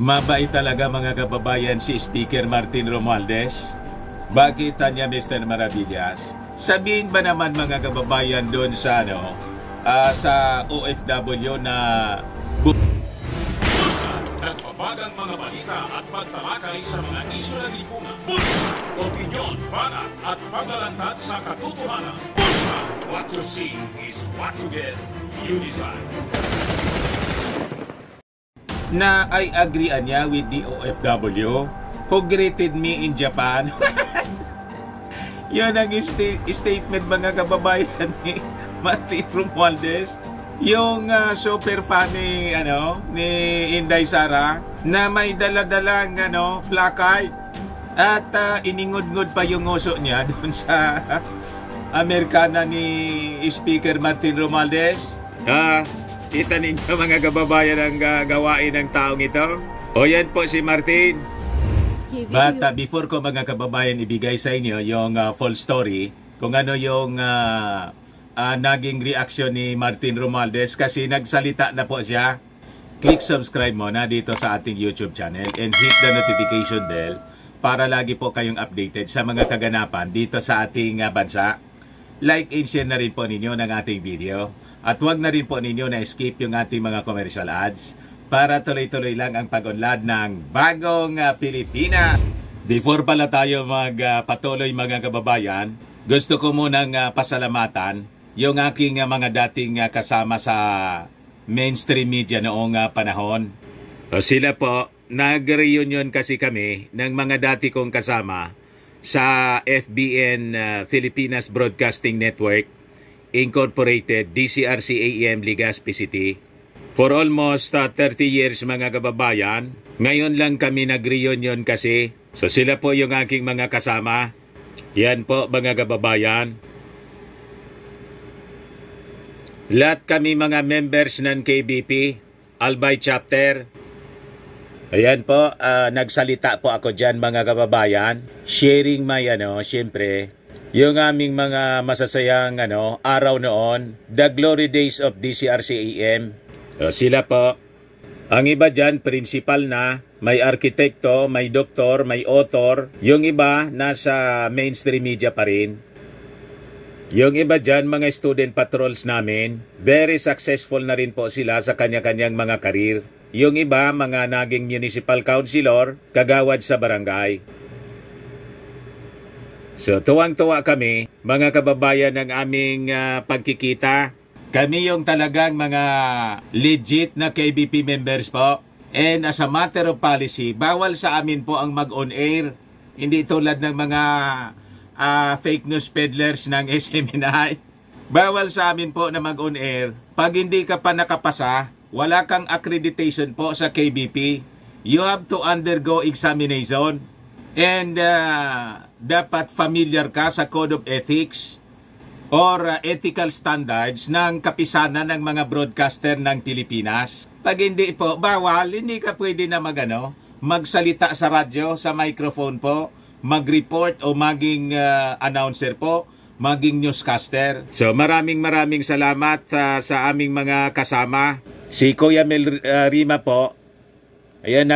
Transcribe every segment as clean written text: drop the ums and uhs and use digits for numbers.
Mabait talaga mga kababayan si Speaker Martin Romualdez. Bakit niya Mr. Maravillas? Sabihin ba naman mga kababayan doon sa sa OFW na nagbabagang mga balita at pagtalakay sa mga isyu ng lipunan. Bulsa! Opinyon, banat at paglalantad sa katotohanan. Bulsa! What you see is what you get. You decide. Na I agree niya with the OFW who greeted me in Japan. Yun ang statement mga kababayan ni Martin Romualdez. Yung super funny ni Inday Sara na may daladalang placard at iningod-ngod pa yung uso niya doon sa Amerikana ni Speaker Martin Romualdez. Kita ninyo mga kababayan ang gawain ng taong ito. O yan po si Martin. But before ko mga kababayan ibigay sa inyo yung full story, kung ano yung naging reaksyon ni Martin Romualdez kasi nagsalita na po siya, click subscribe muna dito sa ating YouTube channel and hit the notification bell para lagi po kayong updated sa mga kaganapan dito sa ating bansa. Like and share na rin po ninyo ng ating video. At huwag na rin po ninyo na-skip yung ating mga commercial ads para tuloy-tuloy lang ang pag-unlad ng bagong Pilipinas. Before pala tayo magpatuloy mga kababayan, gusto ko munang pasalamatan yung aking mga dating kasama sa mainstream media noong panahon. Sila po, nag-reunion kasi kami ng mga dati kong kasama sa FBN Philippines Broadcasting Network Incorporated, DCRC-AM, Legazpi City. For almost 30 years mga kababayan, ngayon lang kami nag-reunion kasi. So sila po yung aking mga kasama. Yan po mga kababayan. Lahat kami mga members ng KBP, Albay Chapter. Ayan po, nagsalita po ako dyan mga kababayan. Sharing my syempre, yung aming mga masasayang araw noon, the glory days of DCRC-AM. Sila po. Ang iba dyan, principal na, may arkitekto, may doktor, may author. Yung iba, nasa mainstream media pa rin. Yung iba dyan, mga student patrols namin, very successful na rin po sila sa kanya-kanyang mga karir. Yung iba, mga naging municipal councilor, kagawad sa barangay. So, tuwang-tuwa kami, mga kababayan ng aming pagkikita. Kami yung talagang mga legit na KBP members po. And as a matter of policy, bawal sa amin po ang mag-on-air. Hindi tulad ng mga fake news peddlers ng SMNI. Bawal sa amin po na mag-on-air. Pag hindi ka pa nakapasa, wala kang accreditation po sa KBP. You have to undergo examination. And dapat familiar ka sa Code of Ethics or ethical standards ng kapisanan ng mga broadcaster ng Pilipinas. Pag hindi po, bawal, hindi ka pwede na magsalita sa radyo, sa microphone po, mag-report o maging announcer po, maging newscaster. So maraming salamat sa aming mga kasama. Si Kuya Mel Rima po, ayan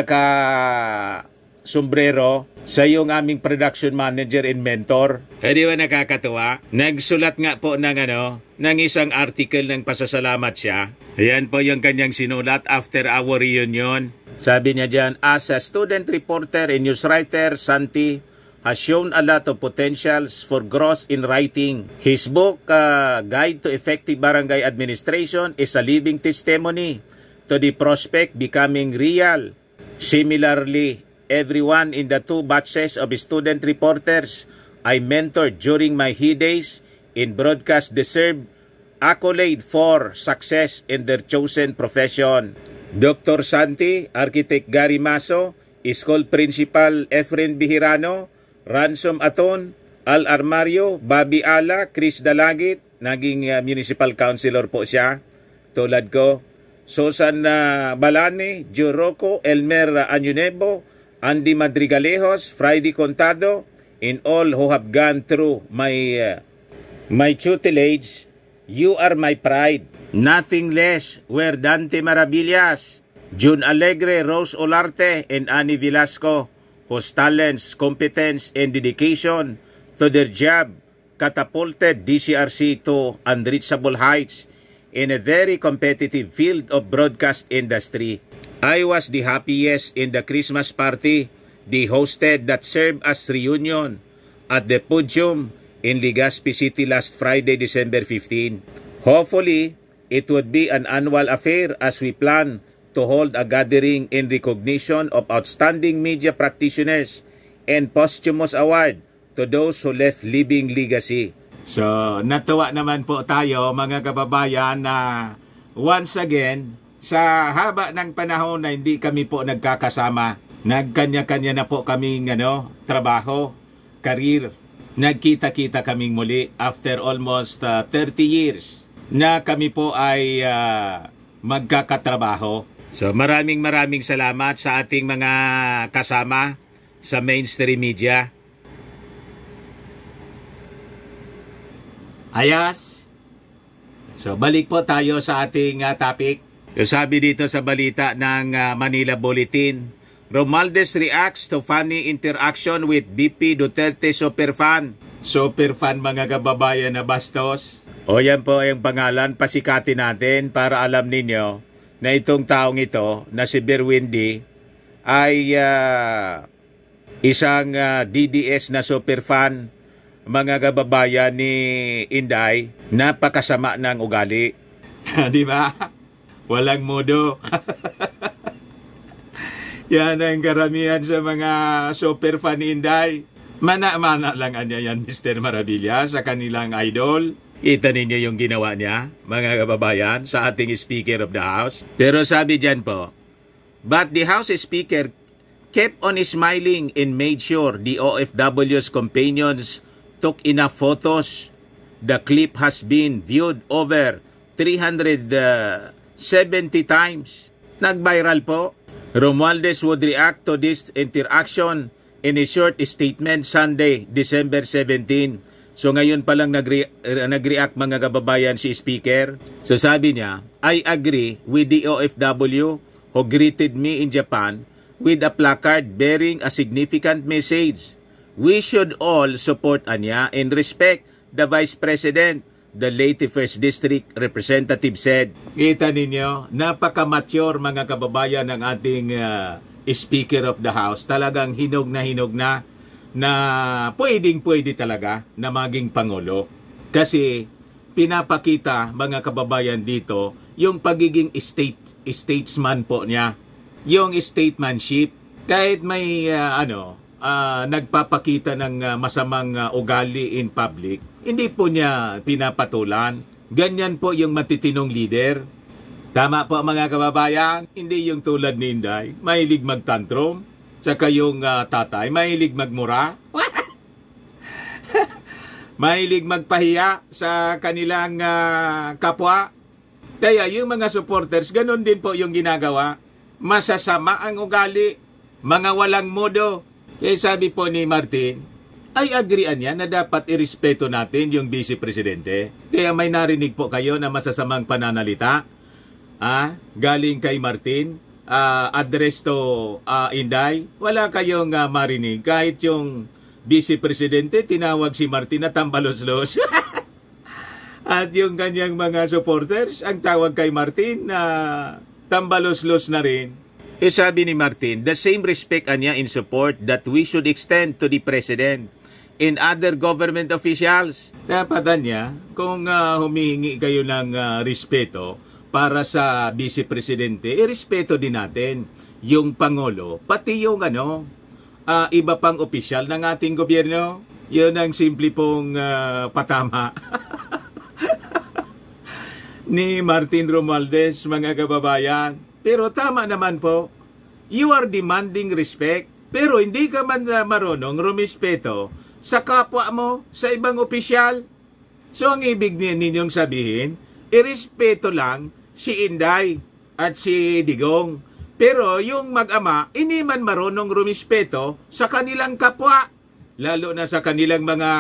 sombrero, sa yung aming production manager and mentor. Di ba nakakatuwa? Nagsulat nga po ng isang article ng pasasalamat siya. Ayan po yung kanyang sinulat after our reunion. Sabi niya dyan, as a student reporter and news writer, Santi has shown a lot of potentials for growth in writing. His book, Guide to Effective Barangay Administration, is a living testimony to the prospect becoming real. Similarly, everyone in the two batches of student reporters I mentored during my heydays in broadcast deserve accolade for success in their chosen profession. Dr. Santi, Architect Gary Maso, School Principal Efren Bihirano, Ransom Aton, Al Armario, Bobby Ala, Chris Dalagit, naging municipal councilor po siya, tulad ko. Susan Balane, Joe Rocco, Elmer Anyunebo, Andy Madrigalejos, Friday Contado, and all who have gone through my tutelage, you are my pride. Nothing less. Where Dante Maravillas, June Alegre, Rose Olarte, and Annie Velasco, whose talents, competence, and dedication to their job catapulted DCRC to unreachable heights in a very competitive field of broadcast industry. I was the happiest in the Christmas party they hosted that served as reunion at the Podium in Legazpi City last Friday, December 15. Hopefully, it would be an annual affair as we plan to hold a gathering in recognition of outstanding media practitioners and posthumous award to those who left living legacy. So, natuwa naman po tayo mga kababayan na once again, sa haba ng panahon na hindi kami po nagkakasama, nagkanya-kanya na po kaming trabaho, career. Nagkita-kita kaming muli after almost 30 years na kami po ay magkakatrabaho. So maraming salamat sa ating mga kasama sa mainstream media. Ayos. So balik po tayo sa ating topic. So, sabi dito sa balita ng Manila Bulletin, Romualdez reacts to funny interaction with BP Duterte superfan. Superfan mga kababayan na bastos. O yan po ang pangalan, pasikatin natin para alam ninyo na itong taong ito na si Berwindi ay isang DDS na superfan mga kababayan ni Inday. Napakasama ng ugali. Di ba? Walang modo. Yan ang karamihan sa mga super fan ni Inday. Mana-mana lang anya yan, Mr. Maravilla, sa kanilang idol. Kita ninyo yung ginawa niya, mga kababayan, sa ating Speaker of the House. Pero sabi dyan po, but the House Speaker kept on smiling and made sure the OFW's companions took enough photos. The clip has been viewed over 370 times. Nag-viral po. Romualdez would react to this interaction in a short statement Sunday, December 17. So ngayon pa lang nag-react mga kababayan si Speaker. So sabi niya, I agree with the OFW who greeted me in Japan with a placard bearing a significant message. We should all support Anya and respect the Vice President, the late 1st District Representative said. Kita ninyo, napaka-mature mga kababayan ng ating Speaker of the House. Talagang hinog na pwedeng-pwede talaga na maging Pangulo. Kasi pinapakita mga kababayan dito yung pagiging statesman po niya. Yung statesmanship, kahit may nagpapakita ng masamang ugali in public, hindi po niya pinapatulan. Ganyan po yung matitinong leader. Tama po mga kababayan, hindi yung tulad ni Inday, mahilig magtantrum, saka yung tatay, mahilig magmura, mahilig magpahiya sa kanilang kapwa. Kaya yung mga supporters, ganun din po yung ginagawa. Masasama ang ugali, mga walang modo. Kaya sabi po ni Martin, ay agreean niya na dapat irespeto natin yung Vice Presidente. Kaya may narinig po kayo na masasamang pananalita galing kay Martin, address to Inday. Wala kayong marinig. Kahit yung Vice Presidente, tinawag si Martin na tambalos-los. At yung kanyang mga supporters, ang tawag kay Martin na tambalos-los na rin. Sabi ni Martin, the same respect anya in support that we should extend to the President and other government officials. Dapat niya, kung humihingi kayo ng respeto para sa Vice Presidente, irespeto din natin yung Pangulo, pati yung iba pang opisyal ng ating gobyerno. Yun ang simple pong patama ni Martin Romualdez, mga kababayan. Pero tama naman po, you are demanding respect, pero hindi ka man marunong rumispeto sa kapwa mo, sa ibang opisyal. So ang ibig ninyong sabihin, irespeto lang si Inday at si Digong. Pero yung mag-ama, hindi man marunong rumispeto sa kanilang kapwa, lalo na sa kanilang mga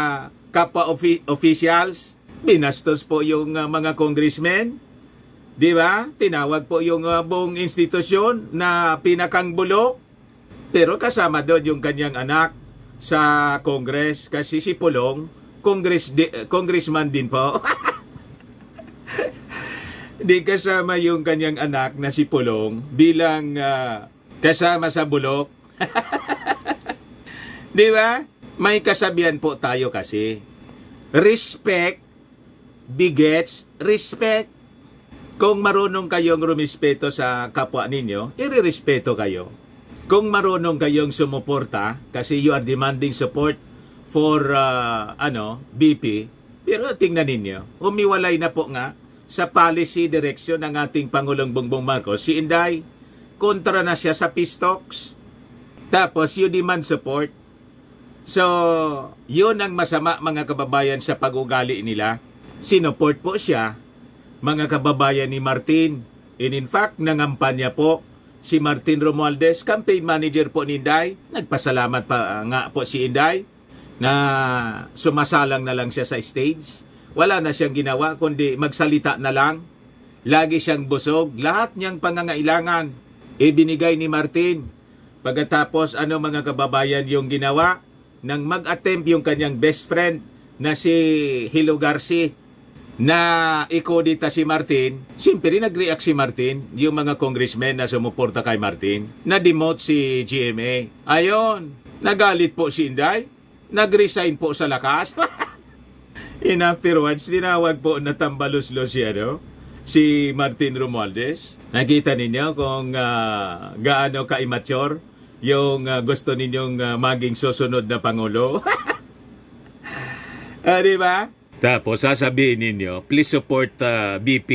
kapwa officials. Binastos po yung mga congressmen. Di ba? Tinawag po yung buong institusyon na pinakang bulok. Pero kasama doon yung kanyang anak sa Congress. Kasi si Pulong, congressman din po. Di kasama yung kanyang anak na si Pulong bilang kasama sa bulok. Di ba? May kasabihan po tayo kasi. Respect begets respect. Kung marunong kayong rumispeto sa kapwa ninyo, irerespeto kayo. Kung marunong kayong sumuporta, kasi you are demanding support for BP, pero tingnan ninyo, umiwalay na po nga sa policy direction ng ating Pangulong Bongbong Marcos. Si Inday, kontra na siya sa peace talks. Tapos you demand support. So, yun ang masama mga kababayan sa pag-ugali nila. Sinuport po siya, mga kababayan ni Martin. And in fact, nangampanya po si Martin Romualdez, campaign manager po ni Inday. Nagpasalamat pa nga po si Inday na sumasalang na lang siya sa stage. Wala na siyang ginawa kundi magsalita na lang. Lagi siyang busog. Lahat niyang pangangailangan ibinigay ni Martin. Pagkatapos mga kababayan yung ginawa nang mag-attempt yung kanyang best friend na si Hilo Garcia na ikodita si Martin, siyempre nag-react si Martin, yung mga congressmen na sumuporta kay Martin, na-demote si GMA. Ayon, nagalit po si Inday, nag-resign po sa lakas. And afterwards, tinawag po na tambalos-los si Martin Romualdez. Nakita ninyo kung gaano ka-immature yung gusto ninyong maging susunod na Pangulo. Di ba? Tapos sasabihin ninyo, please support BP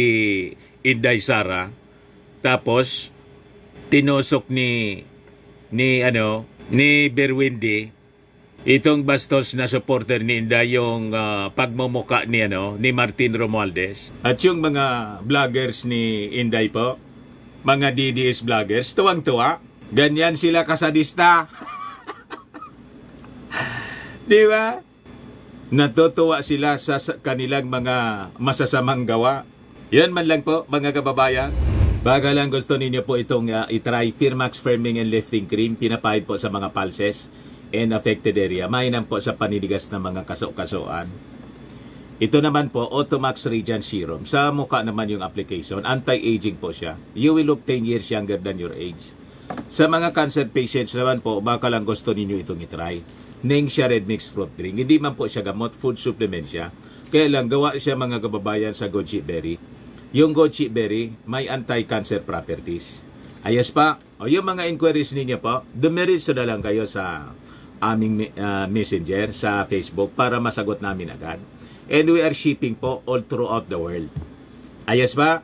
Inday Sara. Tapos tinusok ni Berwindi itong bastos na supporter ni Inday yung pagmumuka ni Martin Romualdez. At yung mga vloggers ni Inday po, mga DDS vloggers, tuwang-tuwa. Ganyan sila kasadista. Di ba? Natutuwa sila sa kanilang mga masasamang gawa. Yan man lang po mga kababayan. Baga lang gusto ninyo po itong itry Firmax Firming and Lifting Cream. Pinapahid po sa mga pulses and affected area. Mainam po sa paninigas ng mga kaso-kasoan. Ito naman po, Automax Radiant Serum. Sa mukha naman yung application. Anti-aging po siya. You will look 10 years younger than your age. Sa mga cancer patients naman po, baka lang gusto ninyo itong itry. Nengxia Red Mixed Fruit Drink. Hindi man po siya gamot, food supplement siya. Kaya lang, gawa siya mga kababayan sa goji berry. Yung goji berry, may anti-cancer properties. Ayos pa, o yung mga inquiries ninyo po, dumiritso na lang kayo sa aming messenger sa Facebook para masagot namin agad. And we are shipping po all throughout the world. Ayos ba?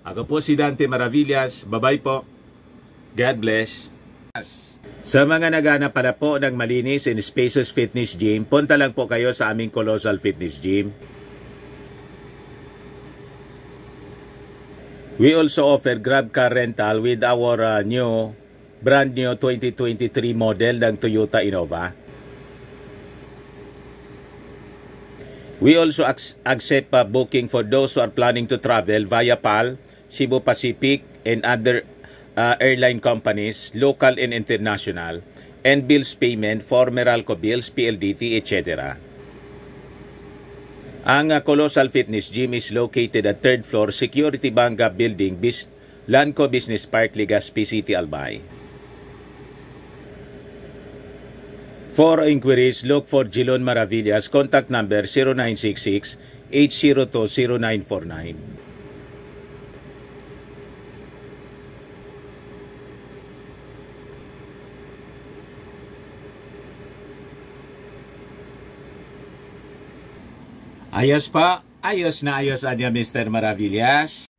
Ako po si Dante Maravillas. Bye-bye po. God bless. Sa mga naghanap pala po ng malinis and spacious fitness gym, punta lang po kayo sa aming Colossal Fitness Gym. We also offer Grab car rental with our brand new 2023 model ng Toyota Innova. We also accept booking for those who are planning to travel via PAL, Cebu Pacific, and other airline companies, local and international, and bills payment for Meralco Bills, PLDT, etc. Ang Colossal Fitness Gym is located at 3rd floor, Security Banga Building, Lanco Business Park, Legazpi City, Albay. For inquiries, look for Jilon Maravillas. Contact number 0966-802-0949. Ayos pa. Ayos na ayos anya Mr. Maravillas.